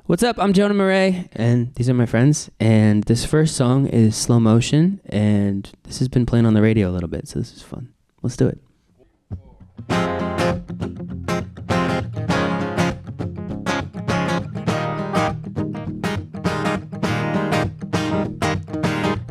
What's up? I'm Jonah Marais, and these are my friends. And this first song is Slow Motion, and this has been playing on the radio a little bit, so this is fun. Let's do it.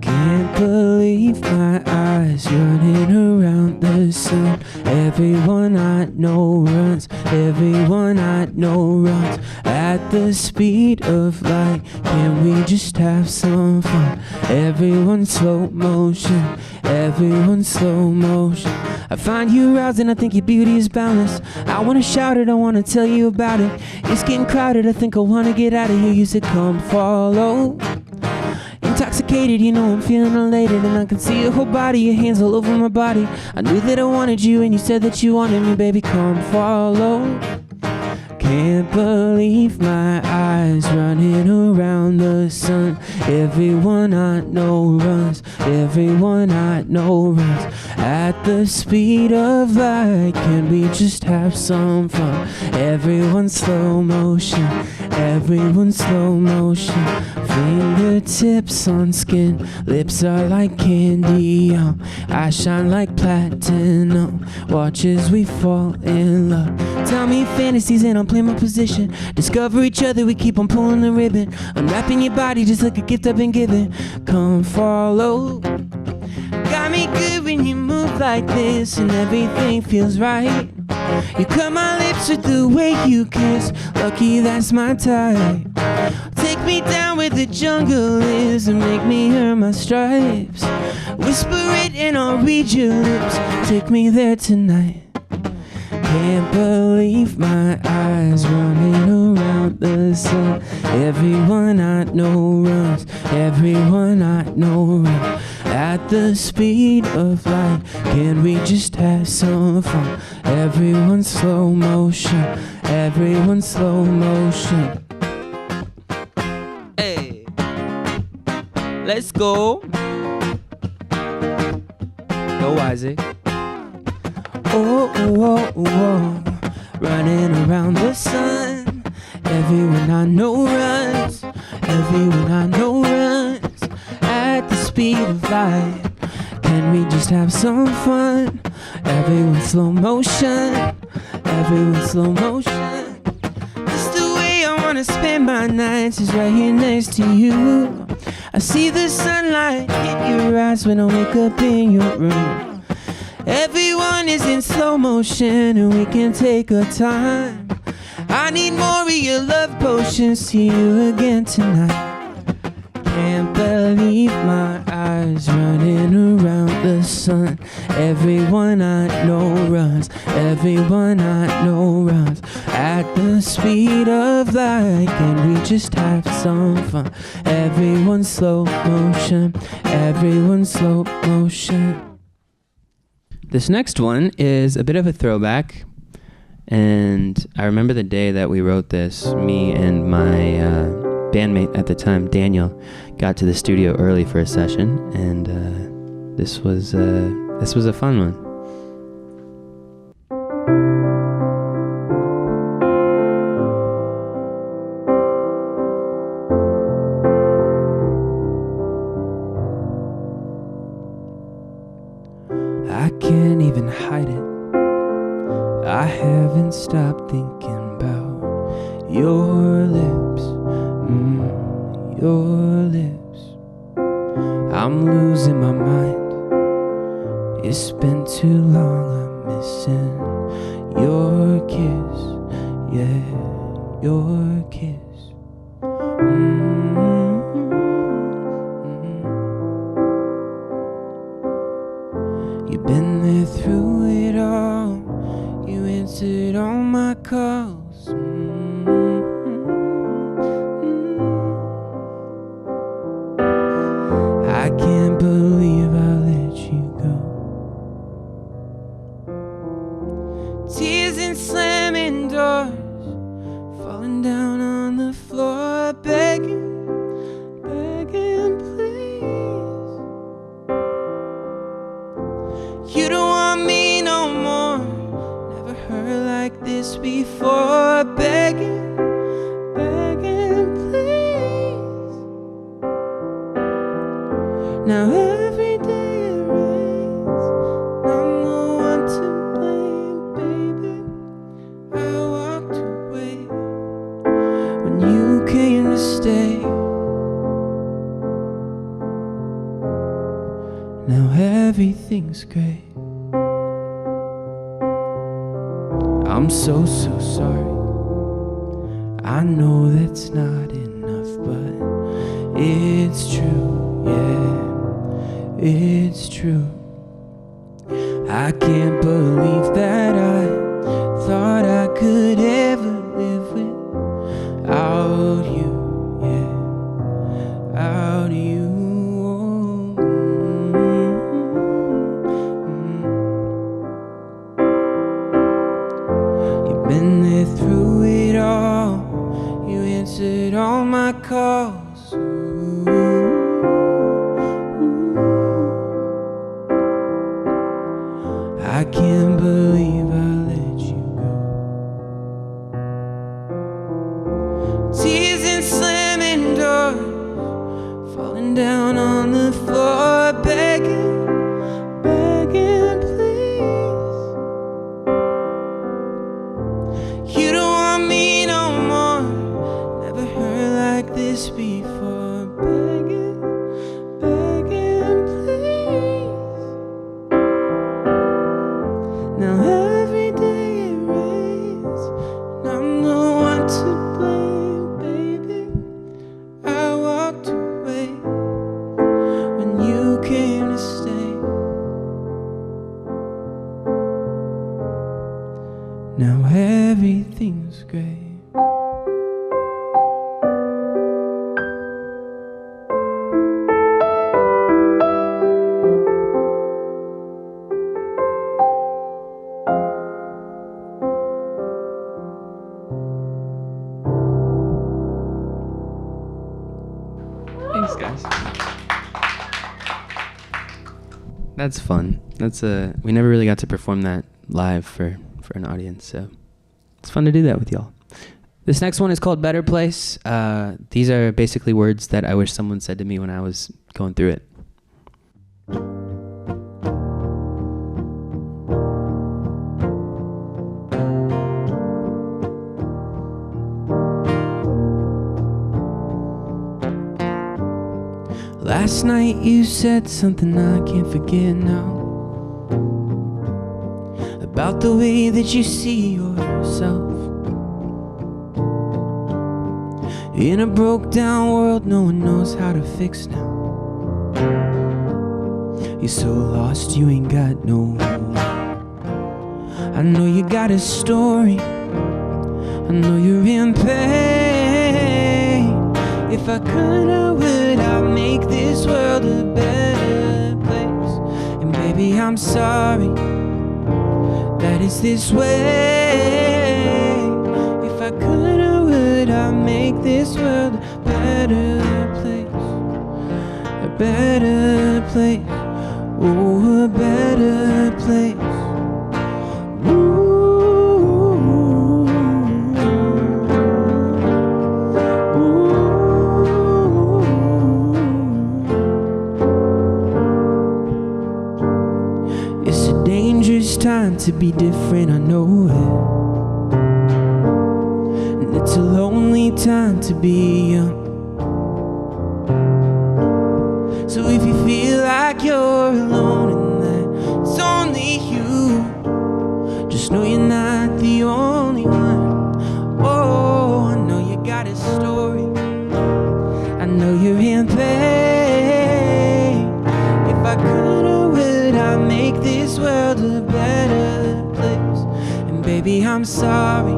Can't believe my eyes running around the sun. Everyone I know runs, everyone I know runs at the speed of light. Can we just have some fun? Everyone slow motion, everyone slow motion. I find you rousing, I think your beauty is boundless. I wanna shout it, I wanna tell you about it. It's getting crowded, I think I wanna get out of here. You said come follow. Intoxicated, you know I'm feeling elated, and I can see your whole body, your hands all over my body. I knew that I wanted you, and you said that you wanted me, baby, come follow. Can't believe my eyes running around the sun. Everyone I know runs, everyone I know runs at the speed of light. Can we just have some fun? Everyone slow motion, everyone slow motion. Fingertips on skin, lips are like candy. I shine like platinum. Watch as we fall in love. Tell me fantasies and I'll play my position. Discover each other, we keep on pulling the ribbon. Unwrapping your body just like a gift I've been given. Come follow. Got me good when you move like this, and everything feels right. You cut my lips with the way you kiss. Lucky that's my type. Take me down where the jungle is and make me earn my stripes. Whisper it and I'll read your lips. Take me there tonight. Can't believe my eyes running around the sun. Everyone I know runs, everyone I know runs at the speed of light. Can we just have some fun? Everyone slow motion, everyone slow motion. Hey, let's go. Go Isaac. Oh, oh, oh, oh, running around the sun. Everyone I know runs, everyone I know runs at the speed of light. Can we just have some fun? Everyone slow motion, everyone slow motion. Just the way I wanna spend my nights is right here next to you. I see the sunlight hit your eyes when I wake up in your room. Everyone is in slow motion and we can take our time. I need more of your love potions. See you again tonight. Can't believe my eyes running around the sun. Everyone I know runs, everyone I know runs at the speed of light. Can we just have some fun? Everyone slow motion, everyone slow motion. This next one is a bit of a throwback, and I remember the day that we wrote this. Me and my bandmate at the time, Daniel, got to the studio early for a session, and this was a fun one. I can't even hide it. I haven't stopped thinking about your lips, your lips. I'm losing my mind. It's been too long, I'm missing your kiss, yeah, your kiss. You've been there through it all. You answered all my calls. I can't believe I let you go. Tears and slamming doors, falling down on the floor, begging, begging, please. You don't want me no more. Never heard like this before. Begging, begging, Now every day it rains, I'm the one to blame, baby. I walked away when you came to stay. Now everything's great. I'm so sorry. I know that's not enough, but it's true, yeah, it's true. I can't believe that I thought I could ever live without you, yeah, without you. You've been there through it all. You answered all my calls. I can't believe I let you go. Tears and slamming doors, falling down on the floor, begging, begging, please. You don't want me no more. Never heard like this before. Begging, begging, please. Now every day it rains, and I'm the one to blame, baby. I walked away when you came to stay. Now everything's great. Thanks, guys. That's fun. That's we never really got to perform that live for an audience, so it's fun to do that with y'all. This next one is called Better Place. These are basically words that I wish someone said to me when I was going through it. Last night you said something I can't forget now, about the way that you see yourself. In a broke down world no one knows how to fix now. You're so lost you ain't got no hope. I know you got a story, I know you're in pain. If I could, I would, I'd make this world a better place. And baby, I'm sorry that it's this way. If I could, I would, I'd make this world a better place. A better place. Oh, a better place. Time to be different, I know it. And it's a lonely time to be young. So if you feel like you're alone and that it's only you, just know you're not the only one. Oh, I know you got a story, I know you're in pain. If I could, I would, I'd make this world a better place. And baby, I'm sorry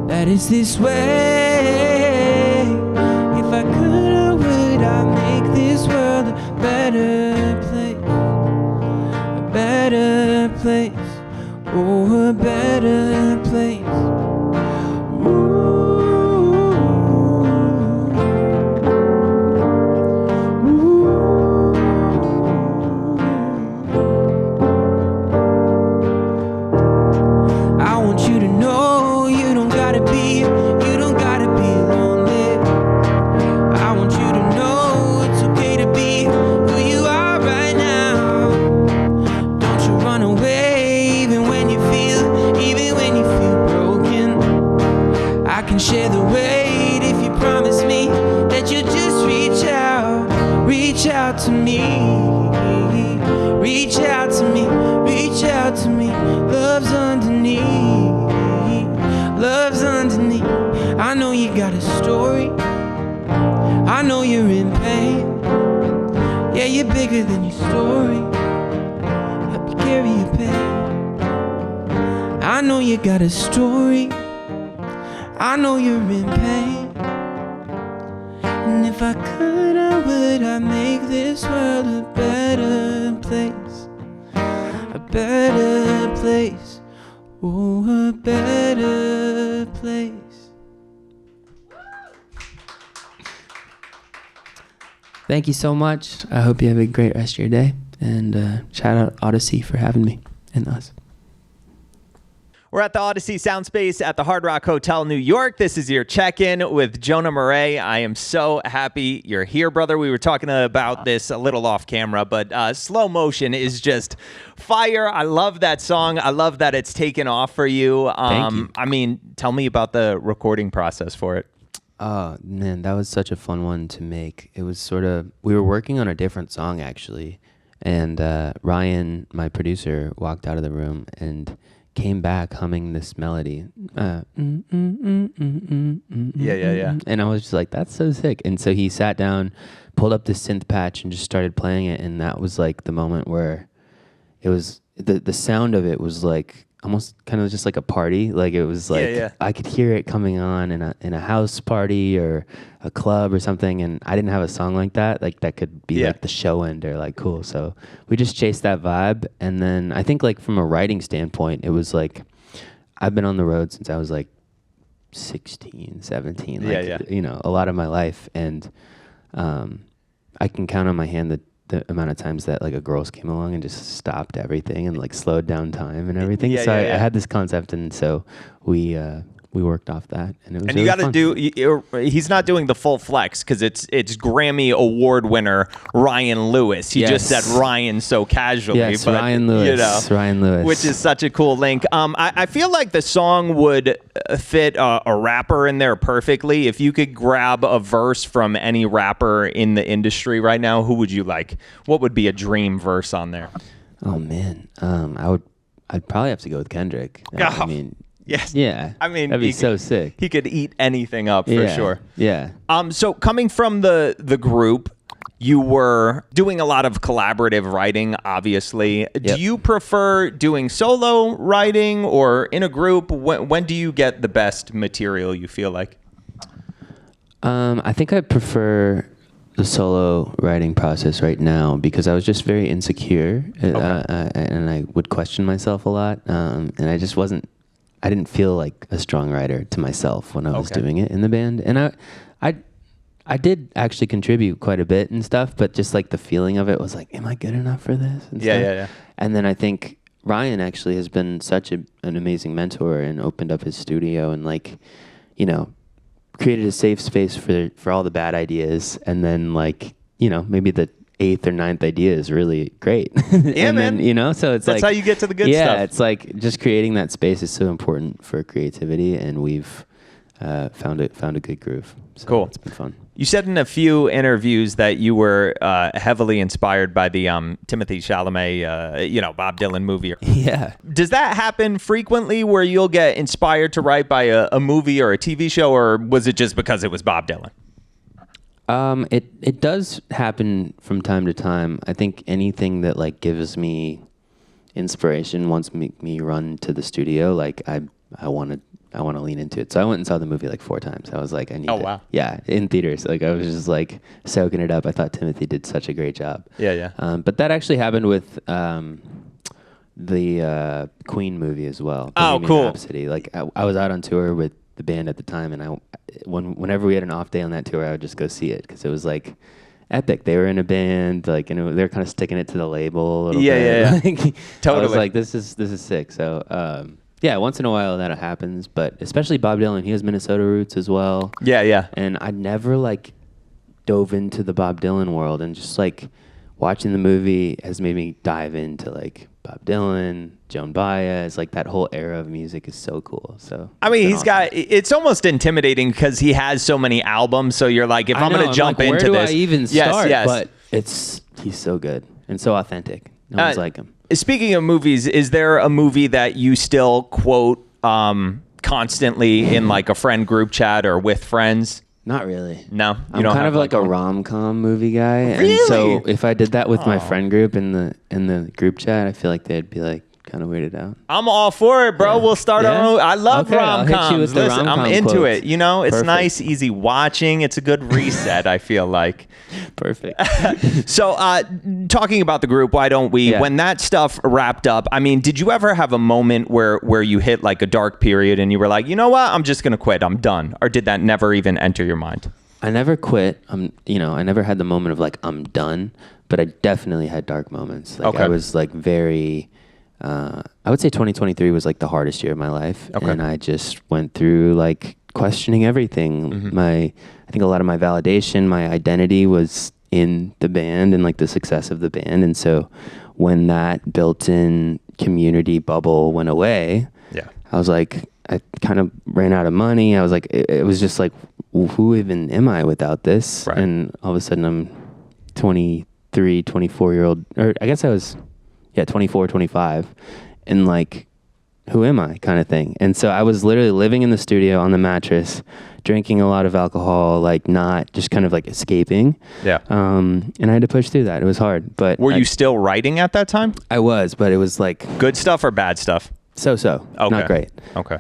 that it's this way. If I could, I would, I'd make this world a better place. A better place. Oh, a better place. You don't gotta be lonely. I want you to know it's okay to be got a story. I know you're in pain. Yeah, you're bigger than your story. Help you carry your pain. I know you got a story. I know you're in pain. And if I could, I would. I'd make this world a better place. A better place. Oh, a better place. Thank you so much. I hope you have a great rest of your day. And shout out Audacy for having me and us. We're at the Audacy Soundspace at the Hard Rock Hotel, New York. This is your check-in with Jonah Marais. I am so happy you're here, brother. We were talking about this a little off camera, but Slow Motion is just fire. I love that song. I love that it's taken off for you. Thank you. I mean, tell me about the recording process for it. Oh, man, that was such a fun one to make. It was sort of, we were working on a different song, actually. And Ryan, my producer, walked out of the room and came back humming this melody. Yeah. And I was just like, that's so sick. And so he sat down, pulled up this synth patch and just started playing it. And that was like the moment where it was, the sound of it was like almost kind of just like a party. Like it was like, I could hear it coming on in a house party or a club or something. And I didn't have a song like that could be like the show ender, like cool. So we just chased that vibe. And then I think like from a writing standpoint, it was like, I've been on the road since I was like 16, 17, like, you know, a lot of my life. And I can count on my hand the amount of times that like a girls came along and just stopped everything and like slowed down time and everything. I had this concept, and so we worked off that, and it was. And really you got to fun. do. He's not doing the full flex because it's Grammy Award winner Ryan Lewis. He just said Ryan so casually. Yes, but, Ryan Lewis. You know, Ryan Lewis, which is such a cool link. I feel like the song would fit a rapper in there perfectly. If you could grab a verse from any rapper in the industry right now, who would you like? What would be a dream verse on there? Oh man, I'd probably have to go with Kendrick. I mean. Yes. Yeah. I mean, that'd be so sick. He could eat anything up for sure. Yeah. So coming from the group, you were doing a lot of collaborative writing, obviously. Yep. Do you prefer doing solo writing or in a group? When do you get the best material, you feel like? I think I prefer the solo writing process right now because I was just very insecure and I would question myself a lot. And I didn't feel like a strong writer to myself when I was doing it in the band. And I did actually contribute quite a bit and stuff, but just like the feeling of it was like, am I good enough for this? And stuff. And then I think Ryan actually has been such an amazing mentor and opened up his studio and like, you know, created a safe space for all the bad ideas. And then like, you know, maybe the 8th or 9th idea is really great. Yeah, man. Then, you know, so it's that's how you get to the good stuff. Yeah, it's like just creating that space is so important for creativity, and we've found a good groove. So cool. It's been fun. You said in a few interviews that you were heavily inspired by the Timothée Chalamet, Bob Dylan movie. Yeah. Does that happen frequently where you'll get inspired to write by a movie or a TV show, or was it just because it was Bob Dylan? It does happen from time to time. I think anything that like gives me inspiration wants me run to the studio. Like I want to lean into it. So I went and saw the movie like 4 times. I was like, I need it. Wow. Yeah, in theaters. Like I was just like soaking it up. I thought Timothy did such a great job. Yeah. But that actually happened with the Queen movie as well. Oh, cool. Rhapsody. Like I was out on tour with the band at the time, and whenever we had an off day on that tour, I would just go see it because it was like epic. They were in a band, like, and they were kind of sticking it to the label a little bit. Yeah. Like, Totally. I was like, this is sick. So yeah, once in a while that happens, but especially Bob Dylan, he has Minnesota roots as well. Yeah. And I never like dove into the Bob Dylan world, and just like watching the movie has made me dive into like Bob Dylan, Joan Baez, like that whole era of music is so cool. So I mean, it's almost intimidating because he has so many albums. So you're like, if I'm going to jump into this, where do I even start? Yes. But he's so good and so authentic. No one's like him. Speaking of movies, is there a movie that you still quote constantly in like a friend group chat or with friends? Not really. No, I'm kind of like a rom-com movie guy. Really? And so if I did that with my friend group in the group chat, I feel like they'd be like kind of weirded out. I'm all for it, bro. Yeah. We'll start our own. I love rom-coms. I'll hit you with the Listen, rom-com I'm into quotes. it. You know, it's Perfect. nice, easy watching. It's a good reset, I feel like. Perfect. So talking about the group, why don't we, Yeah. when that stuff wrapped up, I mean, did you ever have a moment where you hit like a dark period and you were like, you know what, I'm just going to quit. I'm done. Or did that never even enter your mind? I never quit. I never had the moment of like, I'm done, but I definitely had dark moments. Like Okay. I was like very, I would say 2023 was like the hardest year of my life. Okay. And I just went through like questioning everything. Mm-hmm. I think a lot of my validation, my identity was in the band and like the success of the band. And so when that built-in community bubble went away, Yeah. I was like, I kind of ran out of money. I was like, it was just like, who even am I without this? Right. And all of a sudden I'm 23, 24-year-old, or I guess I was, 24, 25. And like, who am I kind of thing? And so I was literally living in the studio on the mattress, drinking a lot of alcohol, like not just kind of like escaping. Yeah. And I had to push through that. It was hard, but Were you still writing at that time? I was, but it was like Good stuff or bad stuff? so, Okay. not great. Okay.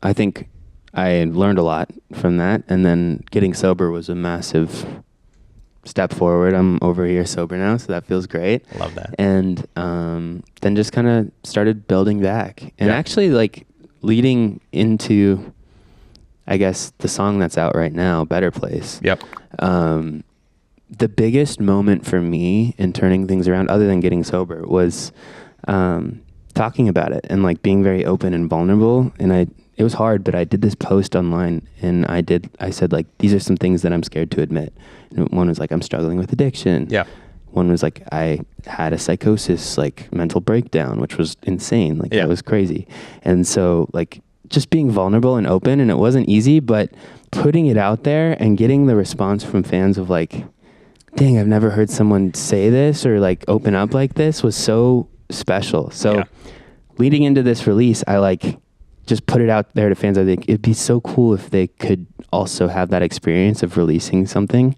I think I learned a lot from that, and then getting sober was a massive step forward. I'm over here sober now, so that feels great. Love that. And then just kind of started building back, and Yeah. actually like leading into, I guess, the song that's out right now, Better Place. Yep. The biggest moment for me in turning things around, other than getting sober, was talking about it and like being very open and vulnerable. And it was hard, but I did this post online, and I said like, these are some things that I'm scared to admit. And one was like, I'm struggling with addiction. Yeah. One was like, I had a psychosis, like mental breakdown, which was insane. Like Yeah. that was crazy. And so like just being vulnerable and open, and it wasn't easy, but putting it out there and getting the response from fans of like, dang, I've never heard someone say this or like open up like this was so special. So Yeah. leading into this release, I like just put it out there to fans. I think it'd be so cool if they could also have that experience of releasing something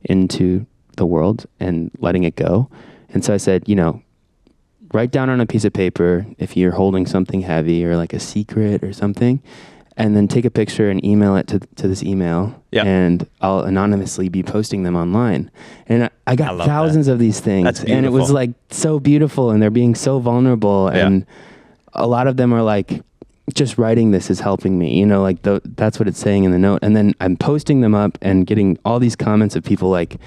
into the world and letting it go. And so I said, write down on a piece of paper if you're holding something heavy or like a secret or something, and then take a picture and email it to this email. Yeah. And I'll anonymously be posting them online. And I got love thousands of these things. That's and it was beautiful. like so beautiful, and they're being so vulnerable. Yeah. And a lot of them are like, just writing this is helping me, like that's what it's saying in the note. And then I'm posting them up and getting all these comments of people like,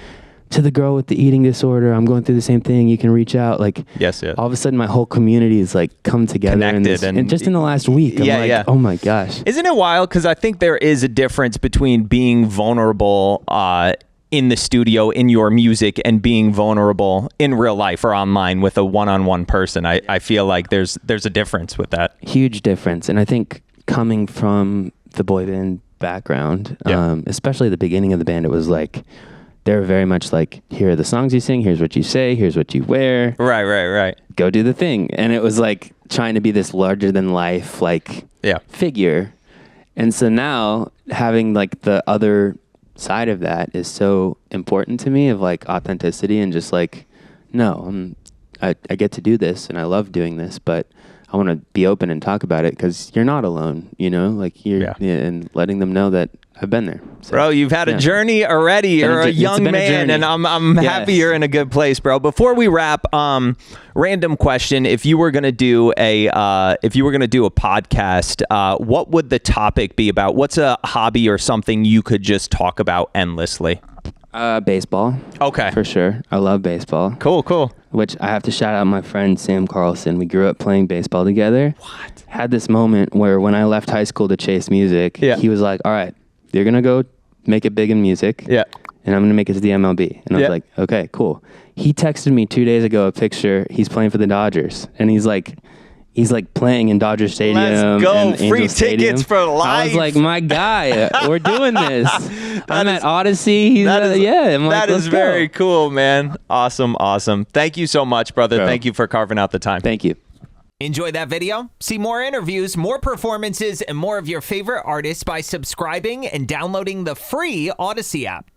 to the girl with the eating disorder, I'm going through the same thing, you can reach out. Like, Yes. all of a sudden my whole community is like come together Connected and just in the last week, I'm like, oh my gosh. Isn't it wild? Because I think there is a difference between being vulnerable in the studio, in your music, and being vulnerable in real life or online with a one-on-one person. I feel like there's a difference with that. Huge difference. And I think coming from the boy band background, especially the beginning of the band, it was like, they're very much like, here are the songs you sing, here's what you say, here's what you wear. Right. Go do the thing. And it was like trying to be this larger than life, like figure. And so now having like the other side of that is so important to me, of like authenticity and just like, no, I get to do this and I love doing this, but I want to be open and talk about it because you're not alone, like and letting them know that I've been there. So, Bro, you've had a journey already. You're a young man, and I'm happy you're in a good place, bro. Before we wrap, random question: if you were gonna do a podcast, what would the topic be about? What's a hobby or something you could just talk about endlessly? Baseball. Okay, For sure. I love baseball. cool. Which I have to shout out my friend Sam Carlson. We grew up playing baseball together. What? Had this moment where when I left high school to chase music, he was like, all right, you're going to go make it big in music. Yeah. And I'm going to make it to the MLB. And I was like, okay, cool. He texted me 2 days ago a picture. He's playing for the Dodgers. And he's like playing in Dodger Stadium. Let's go. And Free Angel Stadium. tickets for life. I was like, my guy, we're doing this. I'm at Audacy. He's I'm like, that is let's very go. cool, man. Awesome. Thank you so much, brother. Bro. Thank you for carving out the time. Thank you. Enjoy that video? See more interviews, more performances, and more of your favorite artists by subscribing and downloading the free Audacy app.